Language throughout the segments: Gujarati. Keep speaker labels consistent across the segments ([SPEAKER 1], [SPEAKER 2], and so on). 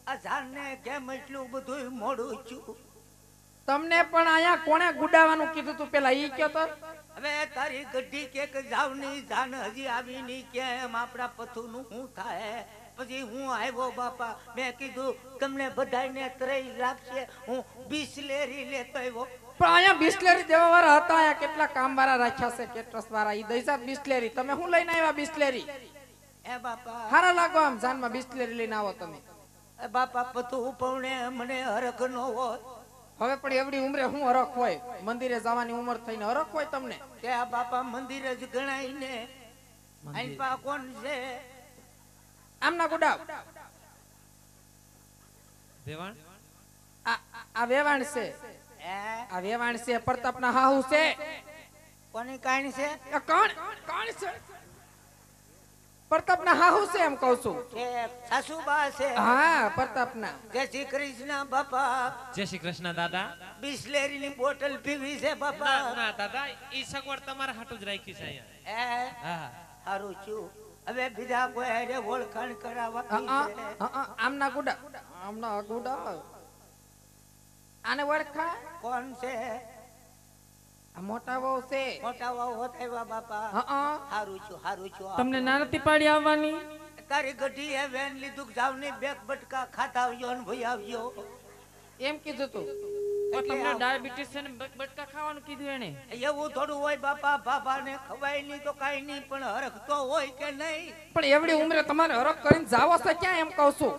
[SPEAKER 1] આ જાનને કેમ એટલું બધું મોડું છું?
[SPEAKER 2] તમને પણ અહીંયા કોણે ગુડાવાનું કીધું તું પેલા ઈ કયો તો?
[SPEAKER 1] હવે તારી ગઢી કે જાવની જાન હજી આવી નહીં, કેમ આપણા પથુનું શું થાય? પછી હું આવ્યો બાપા, મેં કીધું તમને બધાને ત્રય લાગશે, હું બિસ્લેરી લેતો આવ્યો.
[SPEAKER 2] પણ અહીંયા બિસ્લેરી દેવા વાળા હતા, અહીંયા કેટલા કામ વાળા રાખ્યા છે કેટરસ વાળા, ઈ દઈસા બિસ્લેરી. તમે શું લઈને આવ્યા બિસ્લેરી?
[SPEAKER 1] એ બાપા
[SPEAKER 2] હારા લાગો આમ જાનમાં બિસ્લેરી લઈને આવો તમે.
[SPEAKER 1] એ બાપા પથું ઉપવણે મને હરખ ન હોય.
[SPEAKER 2] હવે પણ એવડી ઉંમરે શું હરખ હોય? મંદિરે જવાની ઉંમર થઈને હરખ હોય તમને?
[SPEAKER 1] કે આ બાપા મંદિર જ ગણાય ને. આઈ પા કોણ છે?
[SPEAKER 2] આમના ગુડાવ
[SPEAKER 3] વેવાણ
[SPEAKER 2] આ વેવાણ છે. આ વેવાણ છે, પ્રતાપના હાહુ છે.
[SPEAKER 1] કોની કાણ છે?
[SPEAKER 2] કોણ કોણ છે? પ્રતાપના હાહુ છે એમ કહું છું.
[SPEAKER 1] કે સાસુબા છે?
[SPEAKER 2] હા, પ્રતાપના.
[SPEAKER 1] જય શ્રી કૃષ્ણ બાપા.
[SPEAKER 3] જય શ્રી કૃષ્ણ દાદા.
[SPEAKER 1] બિસ્લેરી ની બોટલ પીવી છે બાપા?
[SPEAKER 3] ના દાદા, ઈ સગવડ તમારા હાટુ જ રાખી છે અહીંયા. હા
[SPEAKER 1] સારું છું. હવે બીજા કોઈ હારે ઓળખાણ કરાવવા
[SPEAKER 2] આમના ગુડા, આમના ગુડા. આને ઓળખા?
[SPEAKER 1] કોણ છે?
[SPEAKER 2] આ મોટા વહુ છે.
[SPEAKER 1] મોટા વાવ હોતા બાપા. સારું છું, સારું છું.
[SPEAKER 2] તમને ના નથી પાડી આવવાની?
[SPEAKER 1] તારી ગઢી એ વેન લીધું જાવ ને બેક બટકા ખાતા આવજો ને ભાઈ આવજો
[SPEAKER 2] એમ કીધું તું.
[SPEAKER 3] તમને ડાયાબિટીસ છે ને બટકા ખાવાનું કીધું એને.
[SPEAKER 1] એવું થોડું હોય બાપા, બાપા ને ખવાય નહીં તો કઈ નહીં, પણ હરખ તો હોય કે નહીં?
[SPEAKER 2] પણ એવડી ઉંમરે તમારે હરખ કરીને જાવો છે ક્યાં એમ કહું છું?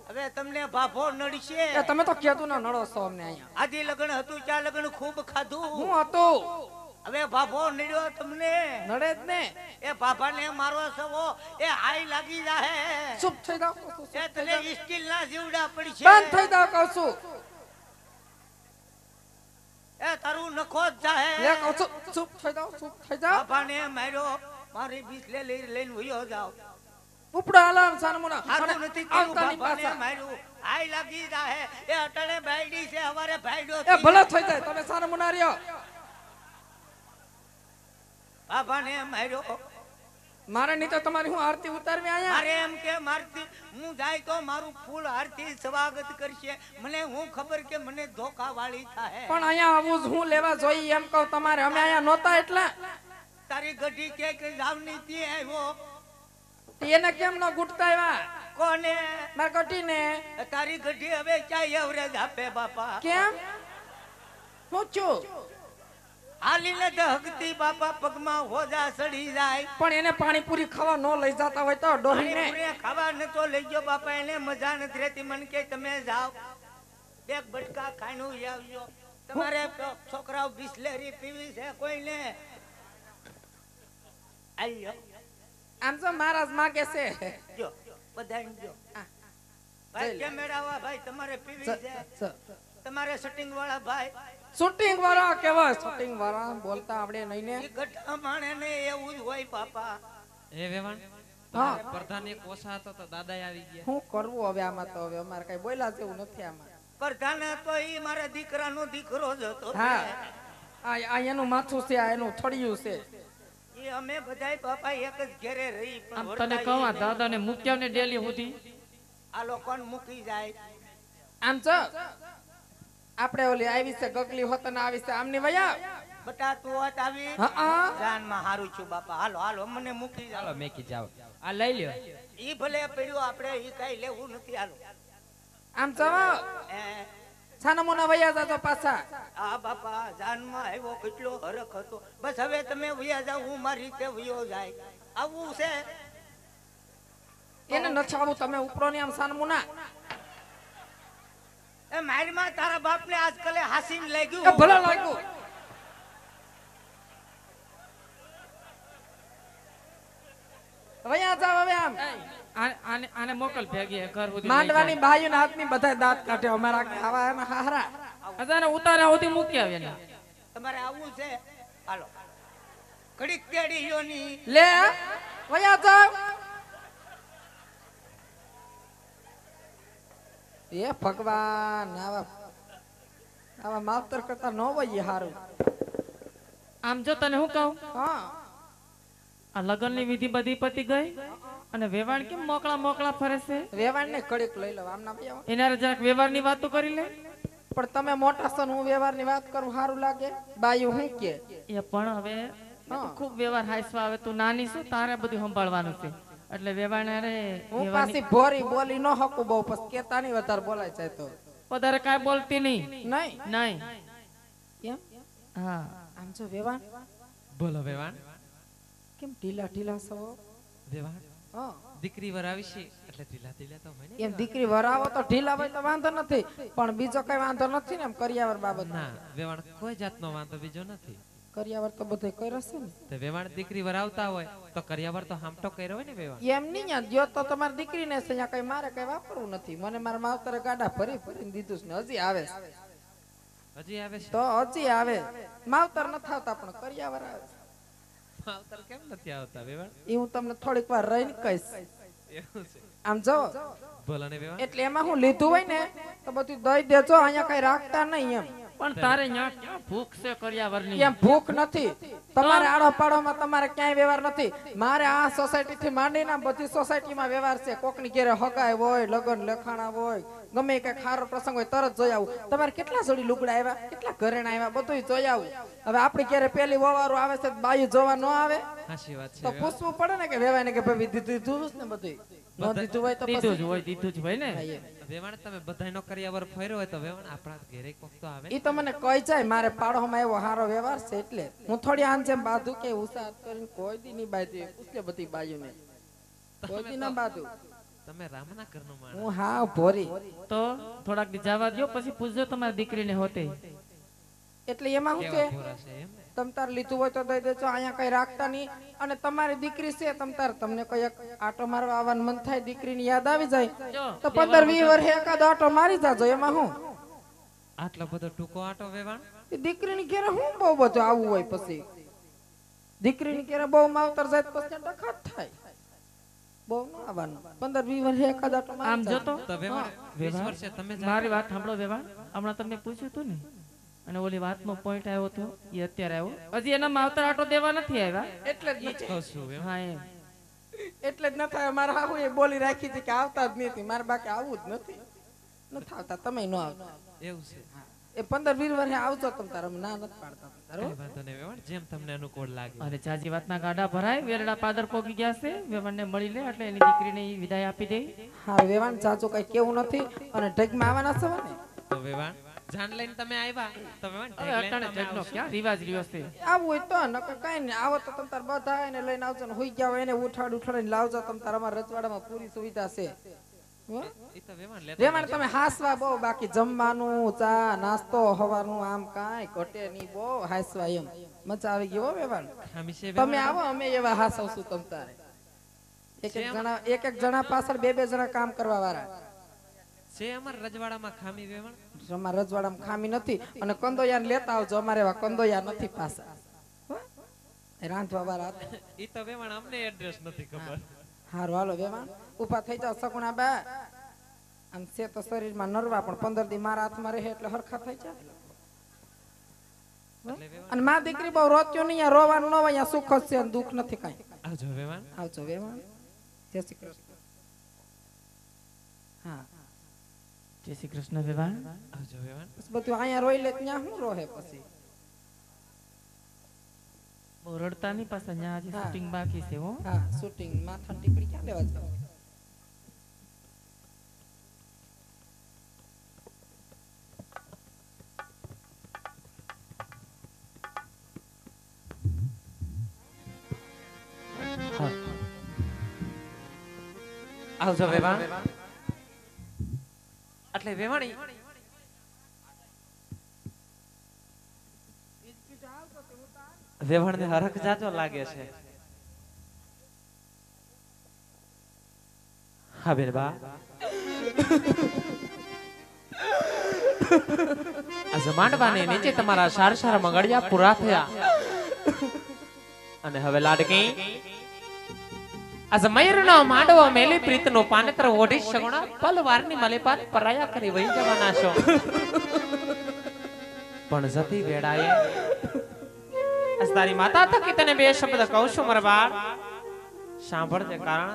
[SPEAKER 1] હવે તમને બાફો નડશે.
[SPEAKER 2] તમે તો કેતું ના નડો છો અમને અહીંયા.
[SPEAKER 1] આદિ લગ્ન હતું, ચા લગ્ન ખૂબ ખાધું.
[SPEAKER 2] હું હતું.
[SPEAKER 1] હવે બાફો નડ્યો તમને?
[SPEAKER 2] નડે જ ને.
[SPEAKER 1] એ બાપા ને મારો સવો એ હાઈ લાગી જાહે.
[SPEAKER 2] ચૂપ થઈ જાવ.
[SPEAKER 1] એ તને સ્ટીલ ના જીવડા પડશે.
[SPEAKER 2] બંધ થઈ જાવ કહું છું.
[SPEAKER 1] એ તારું નખો જ જાહે.
[SPEAKER 2] લે કહું છું, ચૂપ થઈ જાવ, ચૂપ થઈ જાવ.
[SPEAKER 1] બાપા ને માર્યો, મારી બિસ્લેરી લઈને વયો જાવ.
[SPEAKER 2] ઉપડો આલામ સાનમુના.
[SPEAKER 1] હારું નથી કેવું, બાપા ને માર્યું. હાઈ લાગી જાહે. એ અટણે બાયડી છે, હવારે ભાઈડો
[SPEAKER 2] એ ભલે થઈ જાય, તમે સાનમુના રહ્યો.
[SPEAKER 1] બાપા ને માર્યો.
[SPEAKER 2] મારે નહીં તો તમારી હું આરતી ઉતારવી આયા?
[SPEAKER 1] મારે એમ કે મારતી હું જાય તો મારું ફૂલ આરતી સ્વાગત કરશે. મને હું ખબર કે મને ધોકા વાળી થાય.
[SPEAKER 2] પણ અહીંયા આવું જ હું લેવા જોઈએ એમ કહું તમારે. અમે અહીંયા નહોતા એટલે.
[SPEAKER 1] તારી ગઢી કે જાવની થી આવ્યો.
[SPEAKER 2] એને કેમ ન ગુટતા આવ્યા?
[SPEAKER 1] કોને?
[SPEAKER 2] માર ગઢીને.
[SPEAKER 1] તારી ગઢી હવે ચાય એવરેજ આપે બાપા.
[SPEAKER 2] કેમ? હું છું
[SPEAKER 1] હાલીને દહકતી બાપા, પગમાં હોજા સડી જાય.
[SPEAKER 2] પણ એને પાણીપુરી ખાવા ન લઈ જતા હોય તો ડોહીને.
[SPEAKER 1] પાણીપુરી ખાવા નતો લઈ ગયો બાપા, એને મજા નથી રહેતી. મને કે તમે જાઓ એક બટકા ખાણું આવજો. તમારે છોકરાઓ બિસ્લેરી પીવી છે કોઈને? આલ્યો
[SPEAKER 2] આમ તો મહારાજ માગે છે.
[SPEAKER 1] જો બધાને જો ભાઈ કેમ મેળાવા ભાઈ, તમારે પીવી છે? તમારે શૂટિંગ વાળા ભાઈ?
[SPEAKER 2] શૂટિંગ વાળા કેવા? શૂટિંગ વાળા બોલતા આવડે નહીં ને.
[SPEAKER 1] ગઠા માણે ને એવું જ હોય બાપા.
[SPEAKER 3] એ વેવાણ,
[SPEAKER 2] હા.
[SPEAKER 3] પ્રધાન એક ઓછા હતો તો દાદા આવી ગયા.
[SPEAKER 2] શું કરવું હવે આમાં? તો હવે અમારે કઈ બોલ્યા જેવું નથી આમાં.
[SPEAKER 1] પ્રધાન તો ઈ મારા દીકરાનો દીકરો જ હતો.
[SPEAKER 2] હા, આ એનું માથું છે, આ એનું થડિયું છે.
[SPEAKER 1] ઈ અમે બધાય બાપા એક જ ઘરે રહી.
[SPEAKER 3] આમ તને કહું, આ દાદાને મૂક્યા ને ડેલી સુધી
[SPEAKER 1] આ લોકોને મૂકી જાય.
[SPEAKER 2] આમ છો આપણે ઓલી આવી છે ગગલી હોત ને આવી છે આમની વયા
[SPEAKER 1] બટા તું હોત આવી.
[SPEAKER 2] હા
[SPEAKER 1] જાનમાં હારું છું બાપા. હાલો હાલો મને મૂકી જાવ.
[SPEAKER 3] ચાલો મેકી જાવ. આ લઈ લ્યો.
[SPEAKER 1] ઈ ભલે પડ્યું, આપણે ઈ કઈ લેવું નથી. હાલો
[SPEAKER 2] આમ છો છાનામુના વયા જાતો પાછા.
[SPEAKER 1] આ બાપા જાનમાં આવ્યો, કેટલો હરખ હતો. બસ હવે તમે વયા જાવ, હું મારી રીતે વયો જાય. આવું છે
[SPEAKER 2] એને નથી આવું. તમે ઉપરો ની આમ છાનામુના.
[SPEAKER 1] એ મારીમાં તારા બાપ ને આજકાલે હાસીન લઈ
[SPEAKER 2] એ
[SPEAKER 1] ગયું.
[SPEAKER 2] ભલે લાગ્યું. વયા જાવ હવે આમ.
[SPEAKER 3] આને મોકલ ભેગી ઘર સુધી.
[SPEAKER 2] માંડવાની બાયુ ના હાથની બધા દાંત કાઢે અમારા ખાવા એના હારા.
[SPEAKER 3] અદાને ઉતારે સુધી મૂકી આવ્યા.
[SPEAKER 1] તમારે આવું છે? હાલો ઘડીક તેડી યોની.
[SPEAKER 2] લે વયા જાવ. એ ભગવાન, આવા માવતર કરતા ન હોય હારું.
[SPEAKER 3] આમ જો તને હું કહું,
[SPEAKER 2] હા
[SPEAKER 3] આ લગ્નની વિધિ બધી પતી ગઈ.
[SPEAKER 4] અને વેવાણ કેમ મોકળા મોકળા ફરે છે?
[SPEAKER 2] વેવાણ ને કડીક લઈ લો આમના ભાઈ આવો.
[SPEAKER 4] એના જરાક વ્યવહારની વાતો કરી લે.
[SPEAKER 2] પણ તમે મોટા છો ને હું વ્યવહારની વાત કરું સારું લાગે? બાયું હું કે
[SPEAKER 4] એ પણ હવે ખૂબ વ્યવહાર હાઈસવા આવે. તું નાની છું, તારે બધું સંભાળવાનું છે. એટલે વેવાણ અરે
[SPEAKER 2] હું પાછી ભોરી બોલી ન હકું બહુ, પછી કેતા નહીં વધારે બોલાય જાય તો.
[SPEAKER 4] વધારે કાંઈ બોલતી નહીં.
[SPEAKER 2] નહીં
[SPEAKER 4] નહીં.
[SPEAKER 2] કેમ?
[SPEAKER 4] હા.
[SPEAKER 2] આમ જો વેવાણ
[SPEAKER 3] બોલો વેવાણ.
[SPEAKER 2] કેમ ઢીલા ઢીલા છો?
[SPEAKER 3] વેવાણ
[SPEAKER 2] હા
[SPEAKER 3] દીકરી વરાવી છે એટલે ઢીલા ઢીલા તો હોય ને.
[SPEAKER 2] એમ દીકરી વરાવો તો ઢીલા હોય તો વાંધો નથી, પણ બીજો કઈ વાંધો નથી ને એમ કરિયાવર બાબત.
[SPEAKER 3] ના વેવાણ કોઈ જાતનો વાંધો બીજો નથી.
[SPEAKER 2] કરિયાવર તો બધે કર્યો છે ને.
[SPEAKER 3] તે વેવાણ દીકરી વરાવતા હોય તો કરિયાવર તો હામટો કર્યો હોય ને વેવાણ.
[SPEAKER 2] એમ નહીં યાર, જો તો તમારી દીકરીને છે અહીંયા કઈ મારે કઈ વાપરવું નથી. મને મારા માવતરે ગાડા ફરી ફરીને દીધું છે ને હજી આવે છે.
[SPEAKER 3] હજી આવે છે?
[SPEAKER 2] તો હજી આવે. માવતર નથી આવતા પણ કરિયાવર આવે છે.
[SPEAKER 3] માવતર કેમ નથી આવતા વેવાણ?
[SPEAKER 2] એ હું તમને થોડીક વાર રહીને કહીશ.
[SPEAKER 3] એવું છે?
[SPEAKER 2] આમ જો
[SPEAKER 3] બોલો ને વેવાણ.
[SPEAKER 2] એટલે એમાં હું લીધું હોય ને તો બધું દઈ દેજો, અહીંયા કઈ રાખતા નહીં એમ.
[SPEAKER 4] પણ તારે ન્યા ક્યાં ભૂખ છે કરિયાવરની?
[SPEAKER 2] એમ ભૂખ નથી. તમારે આડો પાડોમાં તમારે ક્યાંય વ્યવહાર નથી. મારે આ સોસાયટી થી માંડીને બધી સોસાયટીમાં વ્યવહાર છે. કોકની ઘેરે હગાય હોય, લગન લખાણા હોય, ગમે કઈ ખારો પ્રસંગ હોય તરત જોઈ આવું. તમારે કેટલા જોડી લુગડા આવ્યા, કેટલા ઘરેણા આવ્યા, બધું જોઈ આવું. હવે આપણી ઘેરે પેલી વવારું આવે છે, બાયું જોવા ન આવે
[SPEAKER 3] હાચી વાત છે
[SPEAKER 2] તો પૂછવું પડે ને કે વેવાય ને કે ભાઈ દીધું ને બધું. ન દીધું હોય તો
[SPEAKER 4] દીધું જ હોય, દીધું જ હોય ને.
[SPEAKER 3] વેવાણ તમે બધાયનો કરિયાવર ફર્યો હોય તો વેવાણ આપણા ઘરે કોક તો આવે ને.
[SPEAKER 2] ઈ તો મને કહી જાય મારે પાડોમાં એવો હારો વ્યવહાર છે એટલે હું થોડી આન જેમ બાધું કે ઉસાદ કરીને કોઈ દી ની બાધું પૂછલે બધી બાયુને કોઈ દી ના બાધું.
[SPEAKER 3] તમે રામના ઘરનો માણસ.
[SPEAKER 2] હું હા ભોરી
[SPEAKER 4] તો થોડાક દી જવા દ્યો, પછી પૂછજો તમારી દીકરીને હોતે.
[SPEAKER 2] એટલે એમાં હું
[SPEAKER 3] કેવા
[SPEAKER 2] કે
[SPEAKER 3] ભોરા છે એમ ને?
[SPEAKER 2] તમ તાર લીધું હોય તો દઈ દેજો, અહીંયા કઈ રાખતા નહીં. અને તમારી દીકરી છે તમ તાર તમને કઈ આટો મારવા આવવાનું મન થાય, દીકરીની યાદ આવી જાય તો 15-20 વર્ષે એકાદો આટો મારી જાજો. એમાં હું
[SPEAKER 3] આટલો બધો ટૂંકો આટો વેવાણ?
[SPEAKER 2] દીકરીની ઘેરે હું બહુ બધું આવવું હોય, પછી દીકરીની ઘેરે બહુ માવતર જાય પછી ડખાત થાય. બહુ ન આવવાનું, 15-20 વર્ષે એકાદ આટો મારી
[SPEAKER 4] આમ જો તો
[SPEAKER 3] તો વેવાણ 20 વર્ષે તમે
[SPEAKER 4] મારી વાત સાંભળો વેવાણ. હમણાં તમને પૂછ્યું હતું ને, અને ઓલી વાતનો પોઈન્ટ આવ્યો હતો એ અત્યારે આવ્યો. હજી એના માવતર આટો દેવા નથી આવ્યા.
[SPEAKER 2] એટલે જ નથી.
[SPEAKER 3] કહું છું વેવાણ.
[SPEAKER 4] હા એમ.
[SPEAKER 2] એટલે જ ન થાય. મારા હાહુ એ બોલી રાખી હતી કે આવતા જ નથી, મારે બાકી આવવું જ નથી. નથી આવતા, તમે ન આવતા.
[SPEAKER 3] એવું છે?
[SPEAKER 2] એ 15-20 વર્ષે આવજો તમ તાર, અમે ના નથી પાડતા તમ તાર, હો.
[SPEAKER 3] કઈ વાંધો નહીં વેવાણ, જેમ તમને અનુકૂળ લાગે.
[SPEAKER 4] અરે જાજી વાતના ગાડા ભરાય. વેરડા પાદર પોગી ગયા છે, વેવાણને મળી લે એટલે એની દીકરીને ઈ વિદાય આપી દે.
[SPEAKER 2] હા વેવાણ ચાચો કઈ કેવું નથી. અને ઢગમાં આવવાના છો ને?
[SPEAKER 3] તો વેવાણ જાન લઈને તમે આવ્યા તો વેવાણ
[SPEAKER 4] હવે
[SPEAKER 3] ઢેક લઈને
[SPEAKER 4] અટાણે
[SPEAKER 3] તમે
[SPEAKER 4] જગનો
[SPEAKER 3] આવશો.
[SPEAKER 4] ક્યાં રિવાજ રહ્યો છે?
[SPEAKER 2] આવું હોય તો નકર કઈ નહીં. આવો તો તમ તાર બધા એને લઈને આવજો ને હુઈ ગયા હોય એને ઉઠાડીને લાવજો. તમ તાર અમારા રજવાડામાં પૂરી સુવિધા છે. હો?
[SPEAKER 3] ઈ તો વેવાણ લેતા
[SPEAKER 2] વેવાણ તમે હાસવા બહુ, બાકી જમવાનું ચા નાસ્તો હવાનું આમ કાંઈ ઘટે નહીં. બહુ હાસવા એમ મજા આવી ગઈ. હો વેવાણ
[SPEAKER 3] ખામી છે
[SPEAKER 2] તમે
[SPEAKER 3] વેવાણ?
[SPEAKER 2] આવો, અમે એવા હાસવશું તમ તારે. એક એક જણા પાછળ 2-2 જણા કામ કરવા વાળા
[SPEAKER 3] છે અમારા રજવાડામાં ખામી વેવાણ?
[SPEAKER 2] અમારા રજવાડામાં ખામી નથી. અને કંદોયાને લેતા આવજો, અમારે એવા કંદોયા નથી પાછા. હો? એ રાંધવા વાળા હતા.
[SPEAKER 3] ઈ તો વેવાણ અમને એડ્રેસ નથી ખબર.
[SPEAKER 2] હારું હાલો વેવાણ ઉભા થઈ જાવ. સગુણા બા આમ છે તો શરીરમાં નરવા, પણ 15 દી મારા હાથમાં રહે એટલે હરખા થઈ જાય.
[SPEAKER 3] એટલે વેવાણ
[SPEAKER 2] અને માં દીકરી બહુ રોત્યો નહીં. રોવાનું ન હોય, અહીંયા સુખ જ છે અને દુઃખ નથી કાંઈ.
[SPEAKER 3] આવજો વેવાણ.
[SPEAKER 2] આવજો વેવાણ. જય શ્રી કૃષ્ણ. હા
[SPEAKER 4] જય શ્રી કૃષ્ણ વેવાણ.
[SPEAKER 3] આવજો વેવાણ.
[SPEAKER 2] બસ બધું અહીંયા રોઈ લે ત્યાં શું રોહે પછી.
[SPEAKER 4] બહુ રડતા નહીં પાછા, ત્યાં હજી
[SPEAKER 2] હા.
[SPEAKER 4] શૂટિંગ બાકી છે. હો
[SPEAKER 2] હા શૂટિંગ માથાની ટીકડી ક્યાં લેવા જાવ?
[SPEAKER 3] આવજો વેવાણ. એટલે વેવાણી વેવાણને હરખ જાજો લાગે છે. હા બેન બા, આ માંડવાની નીચે તમારા સાર મંગળિયા પૂરા થયા. અને હવે લાડકી આજ મયુરનો માંડવો મેલી પ્રીતનો પાનેતર ઓઢી સગુણા પલવારની મલેપાત પરાયા કરી વહી જવાના છો. પણ જતી વેળાએ આજ તારી માતા થકી તને બે શબ્દ કહું છું મારા બાળ, સાંભળજે. કારણ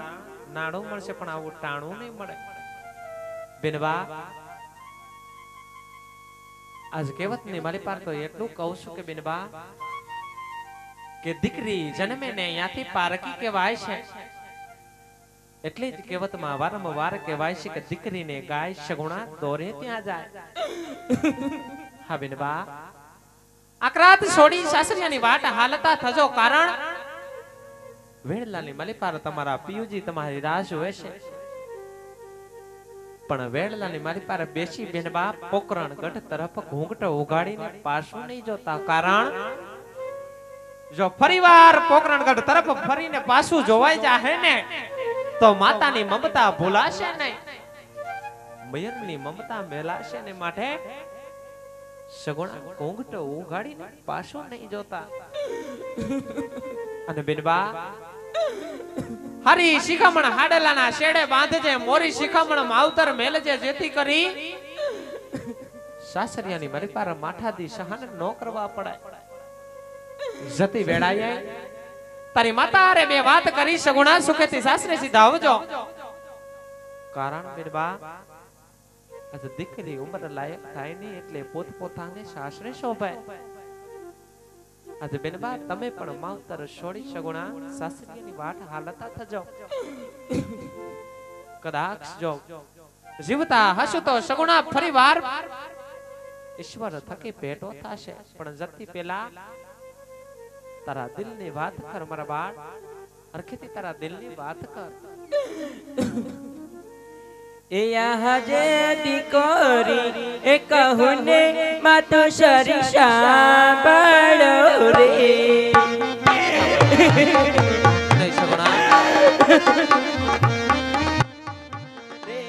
[SPEAKER 3] નાણું મળશે પણ આવું ટાણું નહીં મળે બેનબા આજ કહેવત ની મારી પાસે તો એટલું કહું છું કે બેનબા કે દીકરી જન્મે ને ત્યાંથી પારકી કહેવાય છે એટલે જ કહેવતમાં વારંવાર કહેવાય છે કે દીકરીને ગાય સગુણા દોરે ત્યાં જાય હા બેનબા આક્રાત છોડી સાસરિયાની વાટ હાલતા થજો કારણ વેળલાની માલિપાર તમારા પિયુજી તમારી રાહ જોવે છે પણ વેળલાની માલિપાર બેસી બેનબા પોકરણ ગઢ તરફ ઘૂંઘટ ઉગાડીને પાછું નહીં જોતા કારણ જો ફરીવાર પોકરણગઢ તરફ ફરીને પાછું જોવાઈ જાહે ને તો માતાની મમતા ભૂલાશે નહીં મયરની મમતા મેલાશે ને માટે સગુણા ઘૂંઘટ ઉગાડીને પાછું નહીં જોતા અને બેનબા હરી શિખામણ હાડલાના શેડે બાંધજે મોરી શિખામણ માવતર મેલજે જેથી કરી સાસરિયાની મારી પાર માઠાદી સહન ન કરવા પડાય જતી વેળાએ તારી માતા રે બે વાત કરી સગુણા સુખેથી સાસરે સીધા આવજો કારણ બેનબા આજ દીકરી ઉંમર લાયક થાય નહીં એટલે પોતપોતાને સાસરે શોભાય આજે બેનબા તમે પણ માવતર છોડી સગુણા સાસરીની વાટ હાલતા થજો કદાચ જો જીવતા હશો તો સગુણા ફરીવાર ઈશ્વર થકી ભેટો થશે પણ જતી પેલા તારા દિલની વાત કર મારા બાળ અરખેથી તારા દિલની વાત કર
[SPEAKER 5] એ આજે દીકરી એ કહુને માતો શરીશા બળો રે
[SPEAKER 3] નહીં સગુણા
[SPEAKER 5] રે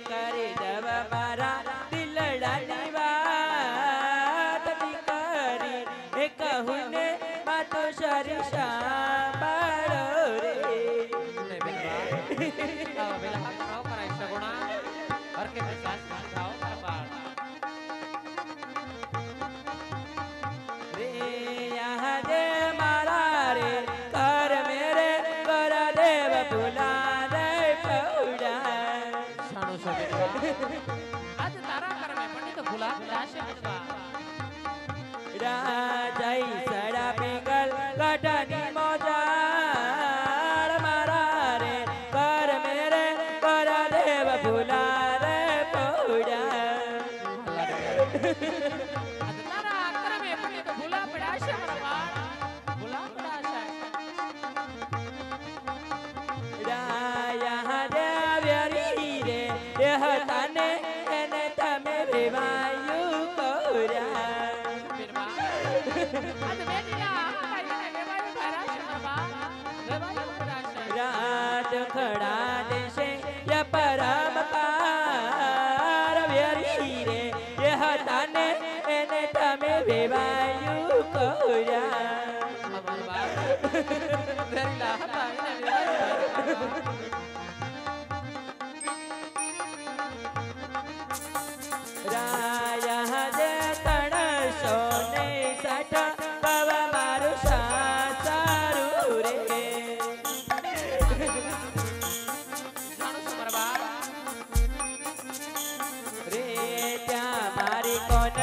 [SPEAKER 5] કરે દવ મારા દિલડાની વાત દીકરી એ કહુને માતો શરીશા બળો રે
[SPEAKER 3] નહીં બેનબા આવા વેલા હાથ ન કરાય સગુણા અરખેથી સાસરે જાઓ મારા બાળ
[SPEAKER 5] રે યહાં જે મારા રે કર મેરે કર દેવ ભૂલા રે પૌડા
[SPEAKER 3] શાણો છો બેનબા આજ તારા કરમે પંડિત ભૂલા ભૂલાશે બેનબા
[SPEAKER 5] રાજાઈ સડા પિંગલ કટની મોજાળ મારા રે કર મેરે કર દેવ ભૂલા રે પૌડા
[SPEAKER 3] આજ તારા કરમે પંડિત ભૂલા પડાશે મારા બાળ ભૂલા પડાશે
[SPEAKER 5] રાયા દેવ્યરી રે દેહ તને એને તમે વિવાયુ કોર્યા
[SPEAKER 3] બેનબા આજ બેનીયા તારીને વેવાયું ભરાશે મારા બાળ વેવાયું પડાશે
[SPEAKER 5] રાત ખડા દેશે ય પરમ પાર વ્યરી રે દેહ તને એને તમે વિવાયુ કોર્યા
[SPEAKER 3] અમારા બાળ વેરીલા હતા એને વેવાયું
[SPEAKER 5] રાયા જે તણસો ને સઠ પવ મારું સારું રે
[SPEAKER 3] શાણો છો મારા બાળ
[SPEAKER 5] રે ત્યાં મારી કોન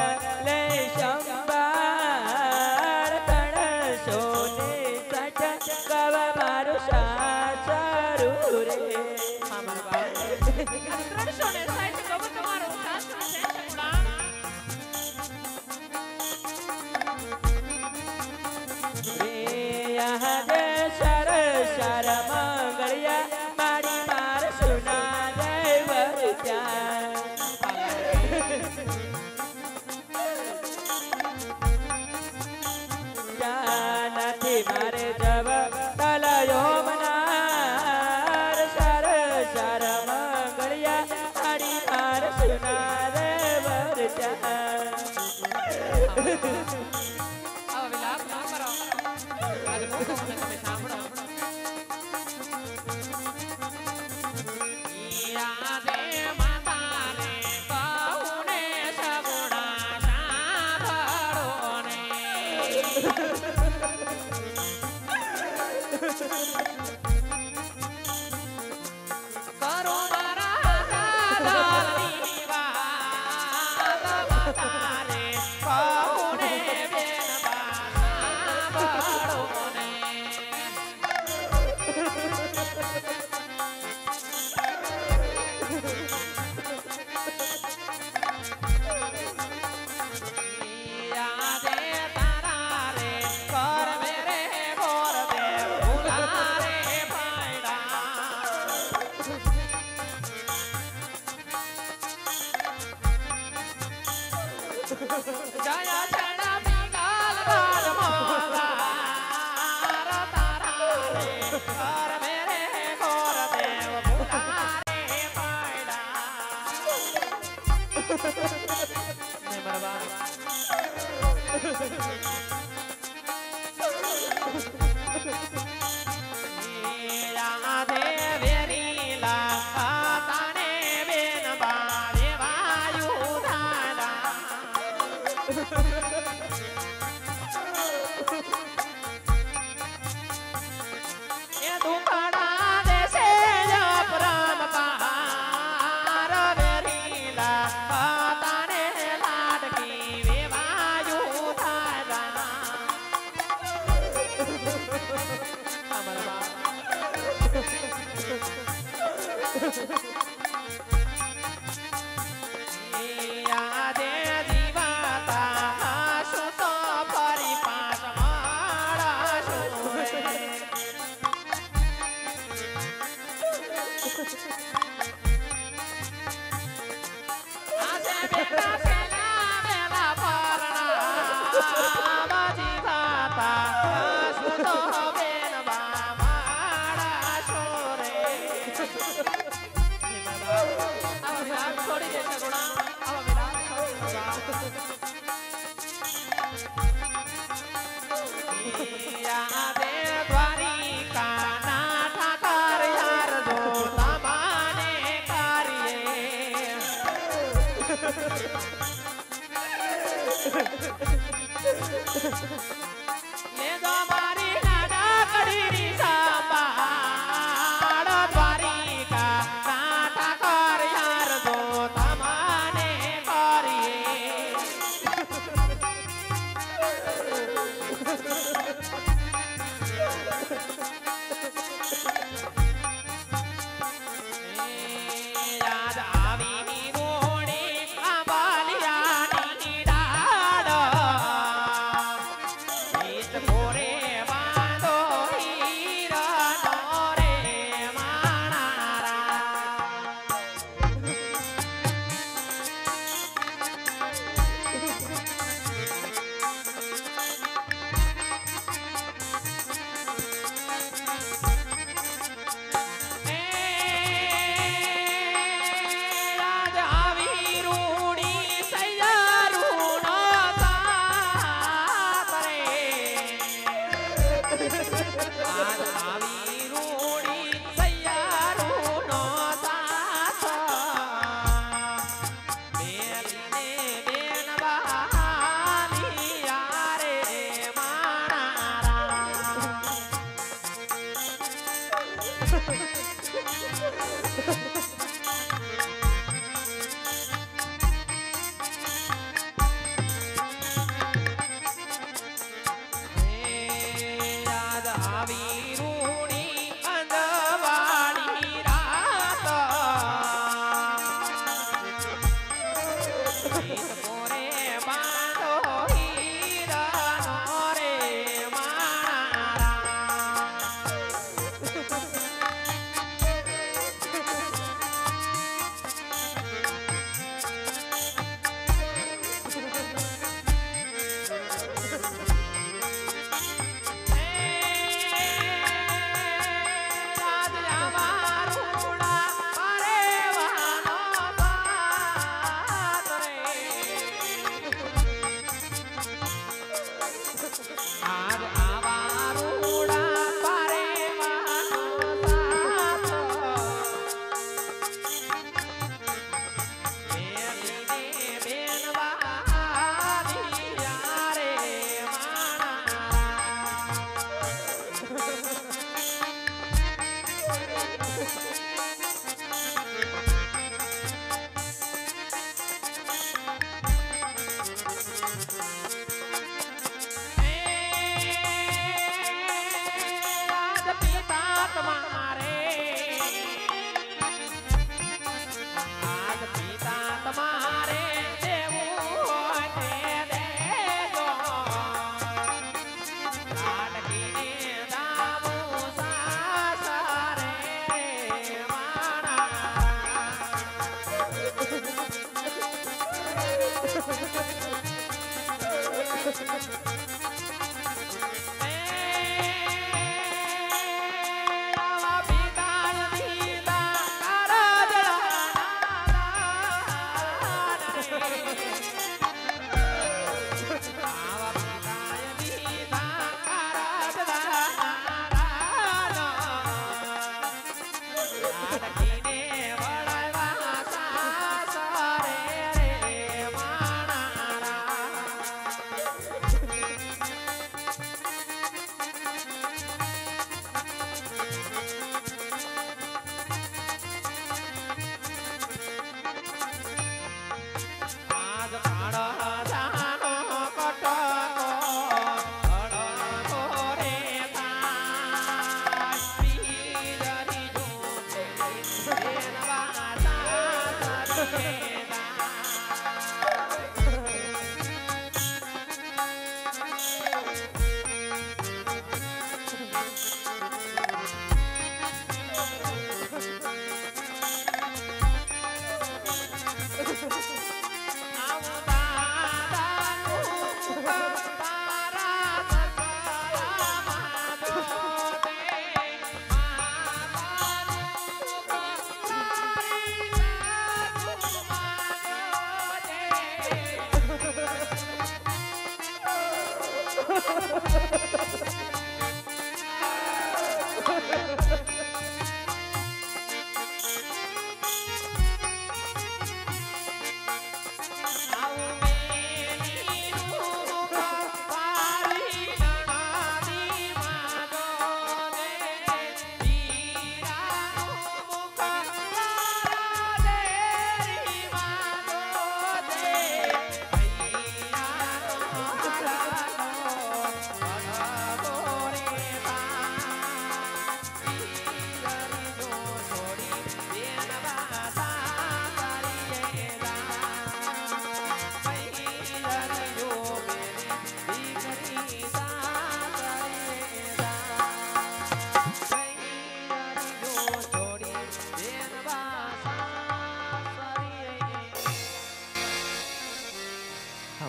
[SPEAKER 5] લે સંભાર તણસો ને સઠ પવ મારું સારું રે
[SPEAKER 3] હા મારા બાળ આજ 360 કવ તમારો સાસરો છે સગુણા
[SPEAKER 5] રે યહાં જે શર શર મંગળિયા મારી માર સુના દેવ ત્યાં નથી મારે જવ તલયો મનાર શર શર મંગળિયા મારી માર સુના દેવ ત્યાં
[SPEAKER 3] આવા વિલાપ ન કરો આજ મોટો મને તમે સાંભળો ઈરાદે માતા રે કહુને સગુણા સાંભળો ને જય ચણા પિંગલ બાર મોગા તારા રે કર મેરે ગોર દેવ ભુલારે પડા ને બરબાદ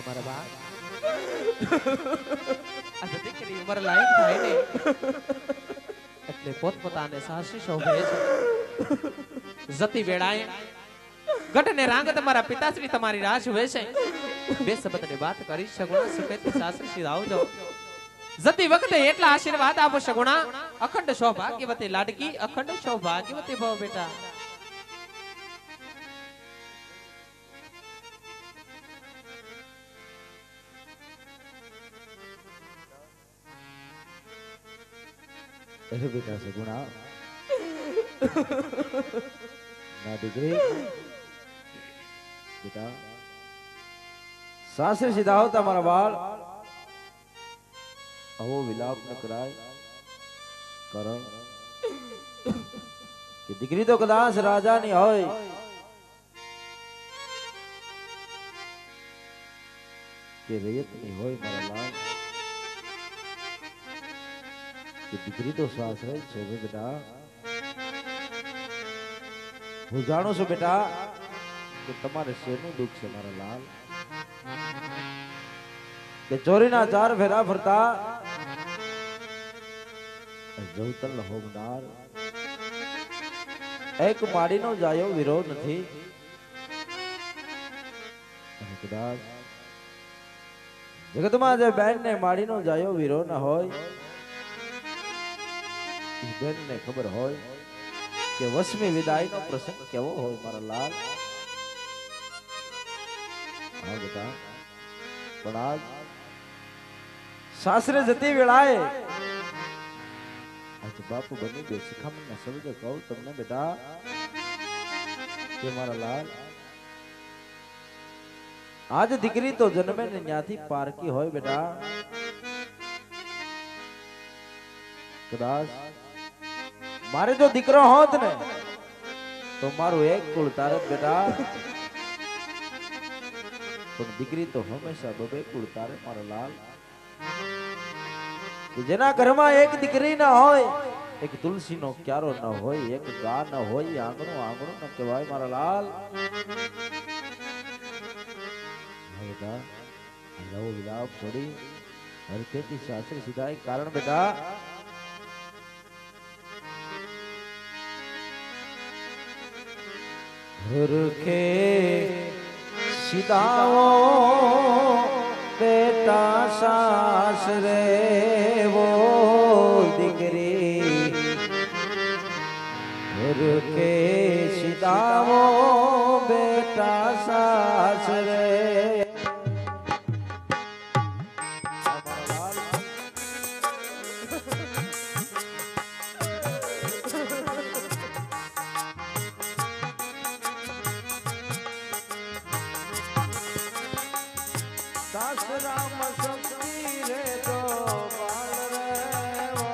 [SPEAKER 3] મારા બા આ દીકરી ઉંમર લાયક થાય ને એટલે પોતપોતાને સાસરી શોભે છે જતી વેળાએ ગઢને રાંગ તમારા પિતાશ્રી તમારી રાહ જુએ છે બે શબ્દની વાત કરી સગુણા સુખેથી સાસરી સીધા આવજો જતી વખતે એટલા આશીર્વાદ આપો સગુણા અખંડ સૌભાગ્યવતી લાડકી અખંડ સૌભાગ્યવતી ભવ બેટા
[SPEAKER 6] अरे बेटा सगुणा ना દીકરી बेटा सासरे सीधा होता मारा बाल अवो विलाप न कराय कारण कि દીકરી તો કદાચ રાજાની હોય કે રૈયતની હોય મારા લાલ कि દીકરી તો સાસરે શોભે બેટા હું જાણું છું બેટા કે તમારે શેનું દુઃખ છે મારા લાલ કે ચોરીના ચાર ફેરા ફરતા જવતલ હોમનાર એક માડીનો જાયો વિરોધ નથી અને કદાચ જગતમાં જે બેન ને માડીનો જાયો વિરોધ ન હોય બેન ને ખબર હોય કે વસમી વિદાય નો પ્રસંગ કેવો હોય મારા લાલ હા બેટા પણ આજ સાસરે જતી વેળાએ આજ બાપુ બની બે શિખામણ શબ્દ કહું તમને બેટા કે મારા લાલ આજ દીકરી તો જન્મે ને ન્યાથી પારકી હોય બેટા કદાચ मारे जो दीकरो होत ने तो मारो एक कुल तारत बेटा तो दीकरी तो हमेशा बबे कुल तारे मारो लाल कि जेना घर में एक दीकरी ना होय एक तुलसी नो क्यारो न होय एक गा न होय आंगणो आंगणो न कहेवाय मारा लाल बेटा रहो विलाप छोड़ी हर खेती शास्त्र सिधाई कारण बेटा हर के सिधाओ बेटा सासरे वो दिगरी हर के सिधाओ बेटा सासरे राम शक्ति रे तो बाल रे वो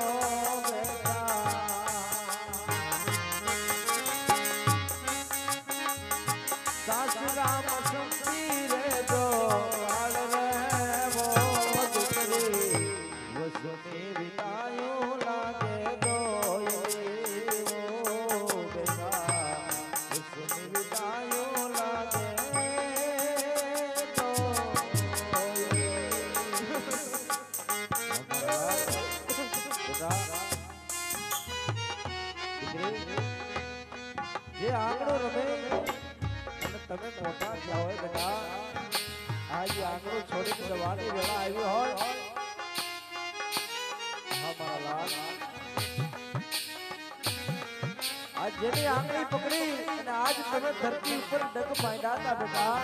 [SPEAKER 6] बेटा सास राम शक्ति रे तो बाल रे वो दुखरी वो सुनी बितायो लागे दो वो बेटा वो सुनी बितायो लागे જે આંગણો રમે અને તમે મોટા થયા હોય બેટા આ જે આંગણો છોડી જવાની વેળા આવી હોય હા મારા લાલ આજ જેની આંગળી પકડી અને આજ તમે ધરતી ઉપર ડગ માંડ્યા હતા બેટા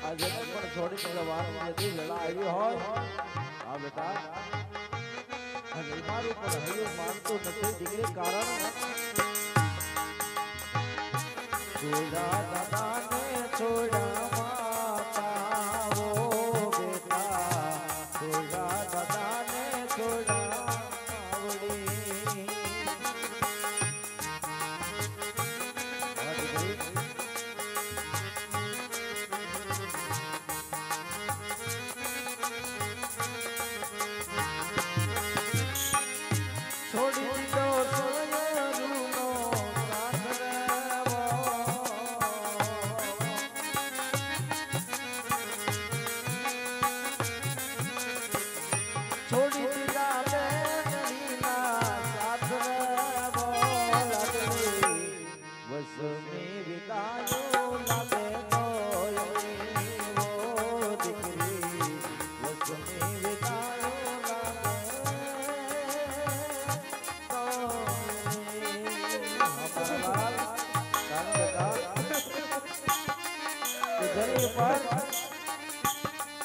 [SPEAKER 6] આ જેને પણ છોડી જવાની જેની વેળા આવી હોય હા બેટા અને મારું પણ હૈયું માનતું નથી દીકરી કારણ छोड़ा दादा ने छोड़ा माता वो बेटा छोड़ा दादा ने छोड़ा आवड़ी छोड़ी दो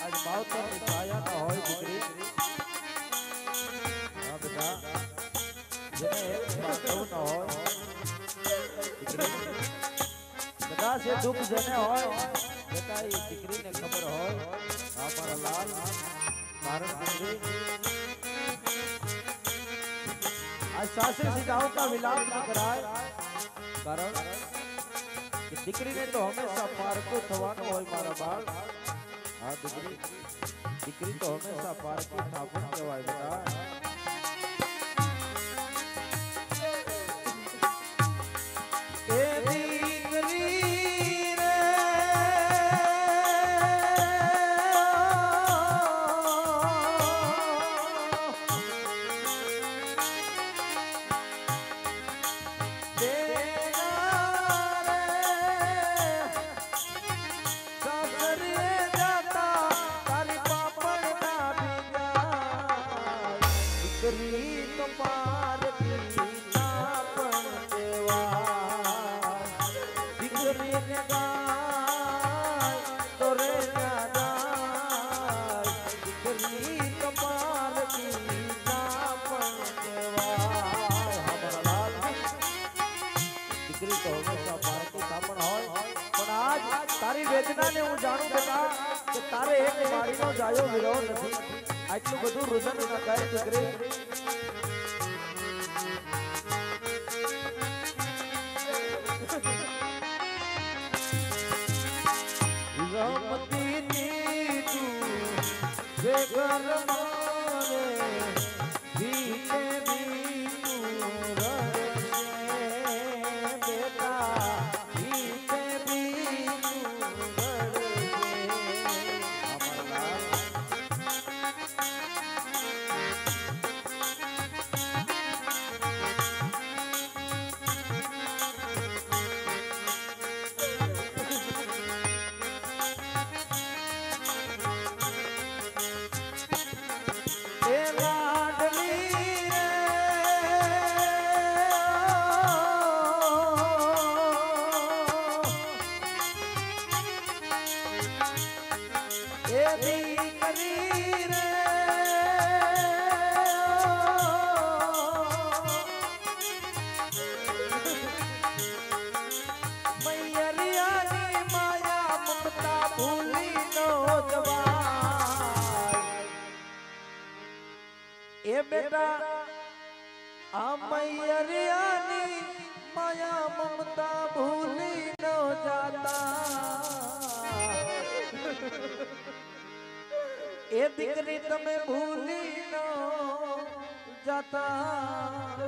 [SPEAKER 6] आज मावतर ની છાયા ના હોય દીકરી હા બેટા જેને એક બાળક ન હોય દીકરી બધા જે દુઃખ જેને હોય બેટા એ દીકરીને ખબર હોય હા મારા લાલ કારણ દીકરી आज सासरे सीधाओं का विलाप न कराए कारण कि દીકરી ને તો હંમેશા પારકો થવાનો હોય મારા બાળ આ દીકરી તો હંમેશા પારકી થાપણ કહેવાય બેટા એ દીકરી રે તારી વેદનાને હું જાણું બેટા કે તારે એક વાડીનો જાયો વિરહ નથી આટલું બધું રુદન ન કહે દીકરી રમતી ની તું જે ઘર મારે ભીતે એ દીકરી રે મૈયરિયાની માયા મમતા ભૂલી નો જવાય એ બેટા આ મૈયરિયાની માયા મમતા ભૂલી ન જાતા એ દીકરી તમે ભૂલી ન જાતા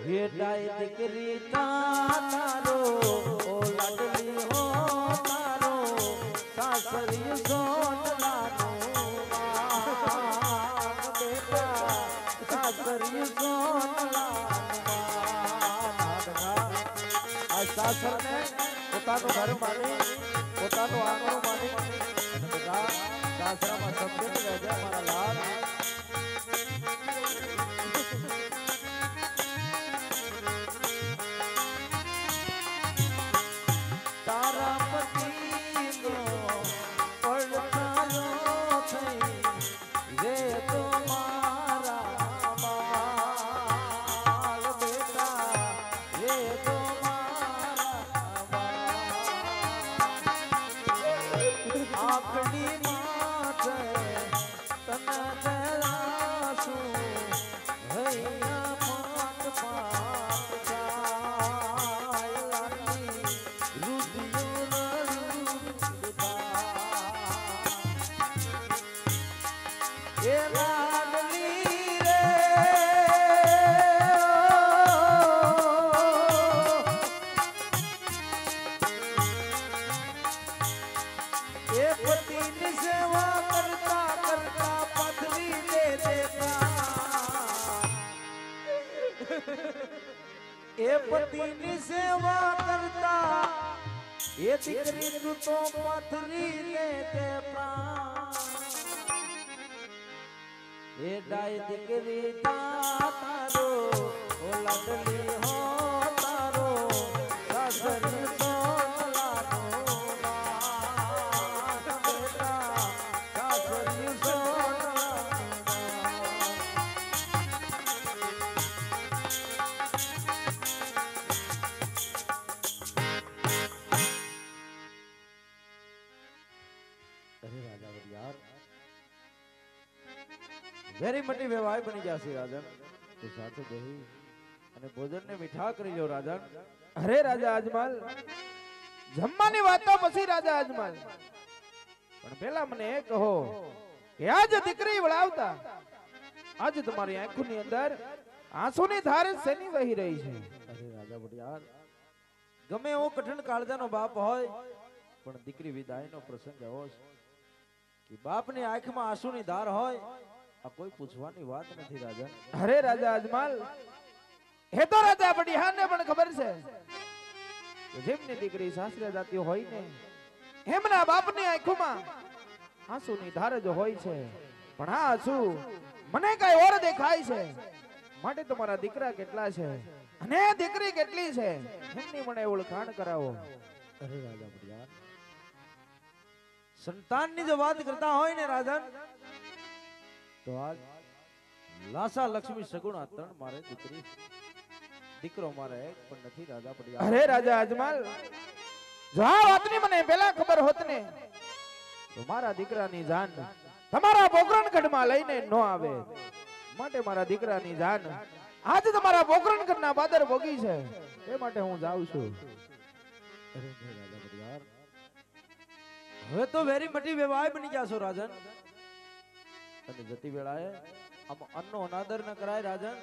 [SPEAKER 6] વેડાય દીકરી તારો ઓ લાડલી હો તારો સાસરી સોનલાનો બેટા સાસરી આ સાસરને પોતાનું ઘર માની પોતાનું આંગણું માની અને બધા સાસરામાં સભ્ય રહેજે મારા લાલ તારા પતિનો પડકારો થઈ રે તો મારા બાળ બેટા રે તો મારા આખડી માથે તને કરાશું હૈયા પાટ પાટ જાય લાગી એ લાડલી રે એ પતિની સેવા કરતા કરતા પથરી દે દેતા એ પતિની સેવા કરતા એ દીકરી તું તો પથરી દે તે પ્રાણ એ ડાય દીકરી તારો ઓ લાડલી હો તારો સાસરી સોનલાનો બેટા સાસરી અરે રાજા યાર વેરી મોટી વેવાય બની જશે રાજન તો સાથે બેહી અને ભોજનને મીઠા કરી લો રાજન
[SPEAKER 2] અરે રાજા અજમલ જમવાની વાત તો પછી રાજા અજમલ પણ પેલા મને એ કહો કે આજ દીકરી વળાવતા આજ તમારી આંખોની અંદર આંસુની ધાર શેની વહી રહી છે
[SPEAKER 6] અરે રાજા ભટિયાર ગમે એવો કઠણ કાળજાનો બાપ હોય પણ દીકરી વિદાયનો પ્રસંગ એવો છે કે બાપની આંખમાં આંસુની ધાર હોય આ કોઈ પૂછવાની વાત નથી રાજા
[SPEAKER 2] અરે રાજા અજમલ હે તો રાજા ભટિયારને પણ ખબર છે કે જેમની દીકરી સાસરે જાતી હોય ને એમના બાપની આંખોમાં આંસુની ધાર જ હોય છે પણ આ આંસુ મને કઈ ઓર દેખાય છે માટે તમારા દીકરા કેટલા છે અને દીકરી કેટલી છે એમની મને ઓળખાણ કરાવો
[SPEAKER 6] અરે રાજા ભટિયાર સંતાનની જો વાત કરતા હોય ને રાજન તો આજ લાસા લક્ષ્મી સગુણા ત્રણ મારે દીકરી દીકરો મારે એક પણ નથી રાજા ભટિયાર
[SPEAKER 2] અરે રાજા અજમલ જો આ વાતની મને પહેલા ખબર હોત ને તો મારા દીકરાની જાન તમારા પોકરણગઢમાં લઈને ન આવે માટે મારા દીકરાની જાન આજે તમારા પોકરણગઢના બાદર ભોગી છે એ માટે હું જાઉં છું
[SPEAKER 6] અરે રાજા ભટિયાર હવે તો વેરી મોટી વેવાય બની જાશો રાજન અને જતી વેળાએ આમ અન્નો અનાદર ન કરાય રાજન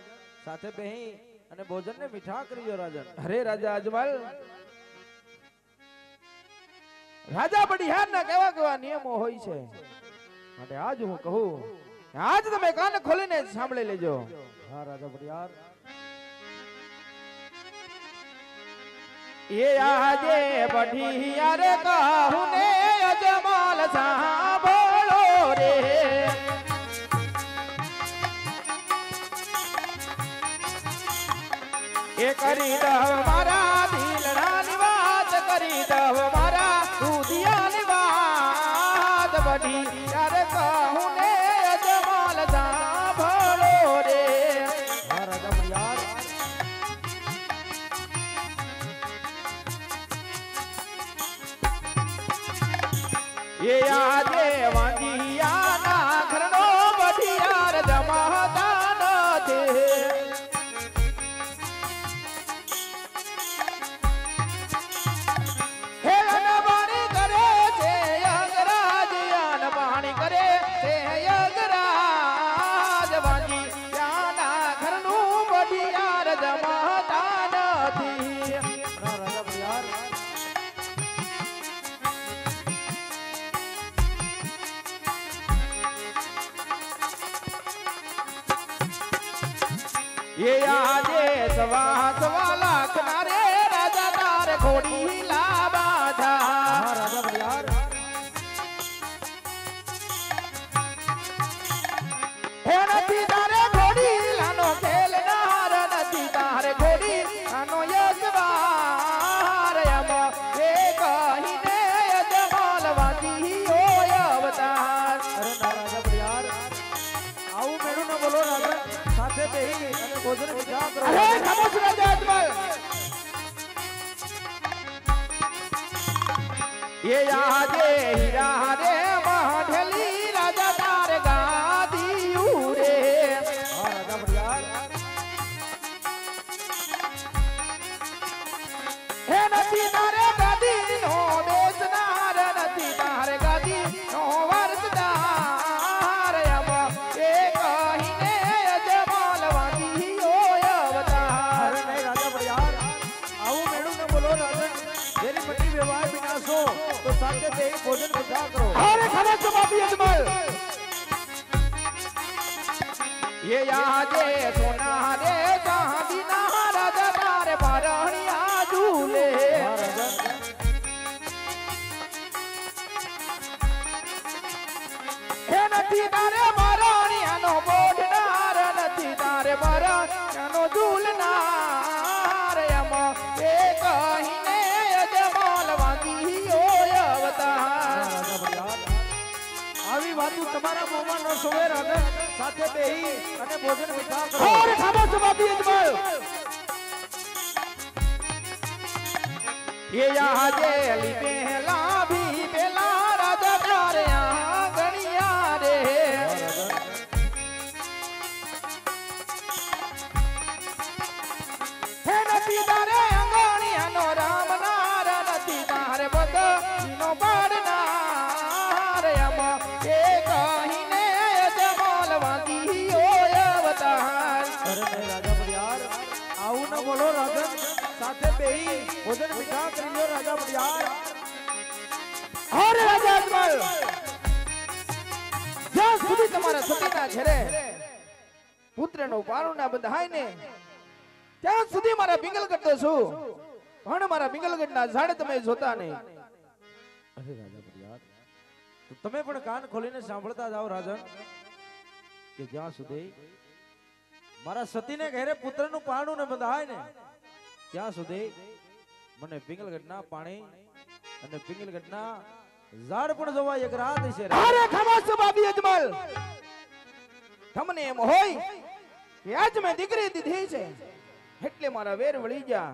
[SPEAKER 6] સાથે બેહી અને ભોજનને મીઠા કરીજો રાજન
[SPEAKER 2] અરે રાજા અજમલ રાજા બડિહારના કેવા કેવા નિયમો હોય છે માટે આજ હું કહું આજ તમે કાન ખોલીને સાંભળી લેજો
[SPEAKER 6] હા રાજા ભટિયાર
[SPEAKER 2] એ આજે બઢિયાર કહું ને અજમલ સાંભળો રે એ કરી દવ મારા દિલડાની વાત કરી દવ મારા દુધિયા
[SPEAKER 6] એ આજે વાંજિયાના ઘરનો બઢિયાર જમાતા નથી હે અનબાણી કરે છે યગરાજ અનબાણી કરે છે યગરાજ વાંજિયાના ઘરનું બઢિયાર જમાતા નથી રાજા બિહાર ये आजे सवा लाख नारे राजा तार घोड़ी ला बाधा राजा बलियार हे नथी तारे घोड़ी लानो खेलनार नथी तारे घोड़ी लानो यजवार यम हे कहीने यजमाल वादी होय अवतार अरे राजा बलियार आऊ मेरू न बोलो राजा साथे बेही भोजन विचार करो अरे खामोश राजा अजमल ये आजे हीरा रे माढली राजा तार गादी उरे राजा बलियार हे नथी तारे गादी नो बेचनार नथी तारे गादी नो वरसदार यम ए कहीने अजमल वादी होय अवतार नहीं राजा बलियार आऊ मेडू ने बोलो राजा तेरी पट्टी व्यवहार विनाशो तो साथे पे भोजन विचार करो अरे खबर तो बाबी अजमल ये आजे सोना रे चांदी ना राजा तारे बारणिया झूले हे नथी तारे बारणिया नो बोडनार नथी तारे बारणिया नो झूलनार यम ए कहीने अजमल वादी होय अवतार આવી વાતો તમારા મોમાં ન સોવે રાજા સાથે બેહી અને ભોજન વિચાર કરો ઓર ખામોશ બાબી અજમલ ये आजे अली पहला भी बेला राजा तारे गणिया रे हे नथी तारे अंगणिया नो राम नार नथी तारे बद नो बाड़नार यम ए कहीने अजमल वादी होय अवतार अरे नहीं राजा बलियार आऊ न बोलो राजा साथे बेही भोजन विचार करियो राजा बलियार अरे राजा अजमल જ્યાં સુધી તમારા સતીના ઘરે પુત્રનો પારુણા બંધાય ને ત્યાં સુધી મારા પિંગલગઢ છું પણ મારા પિંગલગઢના ઝાડ તમે જોતા નહીં અરે રાજા બલિયાર તો તમે પણ કાન ખોલીને સાંભળતા જાઓ રાજન કે જ્યાં સુધી મારા સતીને ઘરે પુત્રનું પારણું ન બંધાય ને ત્યાં સુધી મને પિંગલગઢના પાણી અને પિંગલગઢના ઝાડ પણ જોવા એક રાત છે અરે ખામોશ બાબી અજમલ તમને એમ હોય કે આજ મેં દીકરી દીધી છે એટલે મારા વેર વળી જા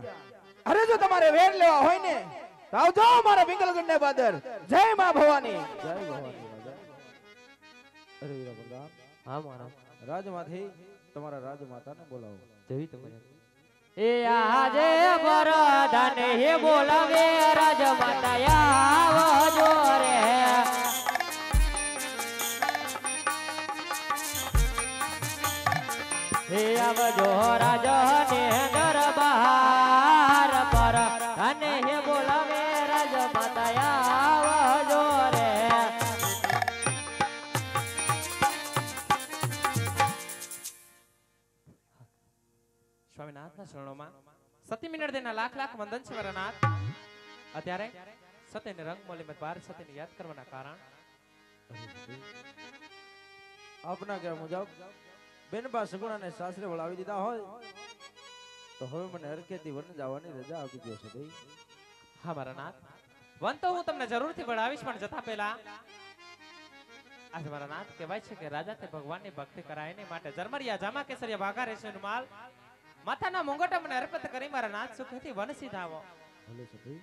[SPEAKER 6] અરે જો તમારે વેર લેવા હોય ને તો આવજો મારા પિંગલગઢને બાદર જય માં ભવાની જય ભવાની રાજા અરે વીરા પ્રધાન
[SPEAKER 5] હા મારા
[SPEAKER 6] રાજમાંથી તમારા રાજમાતાને બોલાવો
[SPEAKER 5] જઈ તમે એ આજે વરદાન હે બોલાવે રાજમાતા આવજો રે હે આવજો રાજને દરબાર પર અને હે બોલાવે રાજમાતા આવજો રે
[SPEAKER 3] સ્વામિનાથના શરણોમાં સતી મિનટ દેના લાખ લાખ વંદન છે વરનાથ અત્યારે સત્યને રંગ મોલી મત બાર સત્યને યાદ કરવાના કારણ
[SPEAKER 6] આપના કે મુજબ બેનબા સગુણાને સાસરે વળાવી દીધા હોય તો હવે મને હરખેથી વન જવાની રજા આપી દો સદઈ
[SPEAKER 3] હા મારા નાથ વન તો હું તમને જરૂરથી વળાવીશ પણ જતા પહેલા આજે મારા નાથ કહેવાય છે કે રાજા તે ભગવાનની ભક્તિ કરાય ને માટે જરમરિયા જામા કેસરિયા ભાગા રેશેનો માલ માથાના મુંગટા મને અર્પિત કરી મારા નાથ સુખેથી વન સીધાવો
[SPEAKER 6] ભલે સદઈ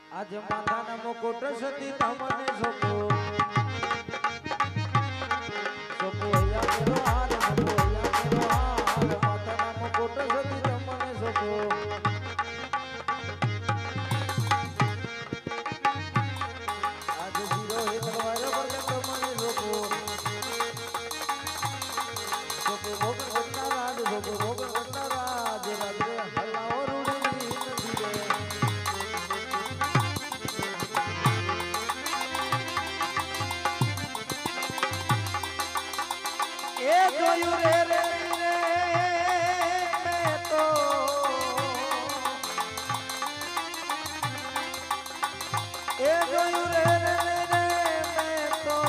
[SPEAKER 6] આજ માથાના મુકુટ સતી તમને સોપો સોપો યા મેરો હાર સોપો યા મેરો હાર માથાના મુકુટ સતી તમને સોપો આજ જીરો એક વાયો પર તમને સોપો સોપો ભોગ વંદના રાજ સોપો ભોગ વંદના રાજ રાત્રે હલાવો રૂડી નથી રે એ જોયું રે રે રે મેં તો એ જોયું રે રે રે મેં તો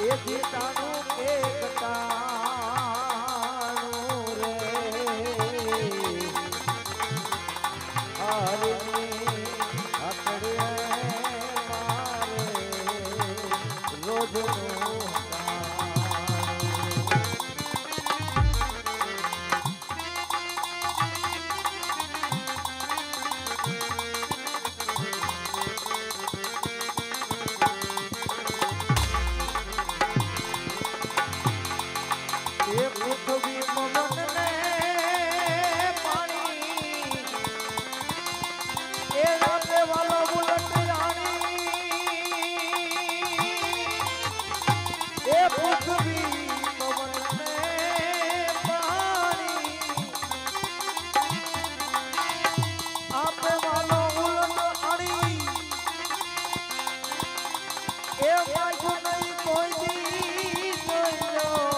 [SPEAKER 6] એ જીતાનું કે કટાનું રે હરિની અકડે મારે રોજનું એ પૃથ્વી પવન ને પાણી એ રાતે વાલો બુલટ રાણી એ પૃથ્વી પવન ને પાણી આપે વાલો બુલટ રાણી એ માગું નહીં કોઈ દી જોયો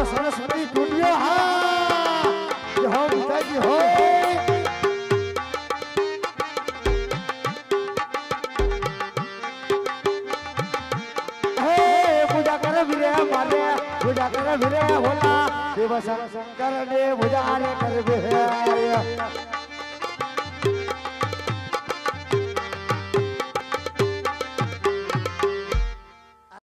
[SPEAKER 6] સરસ્વતી સ્ટુડિયો હા હો પિતાજી હો પૂજા કરે વિરે મારે પૂજા કરે વિરે ભોલા શિવ શંકર ને પૂજા કરે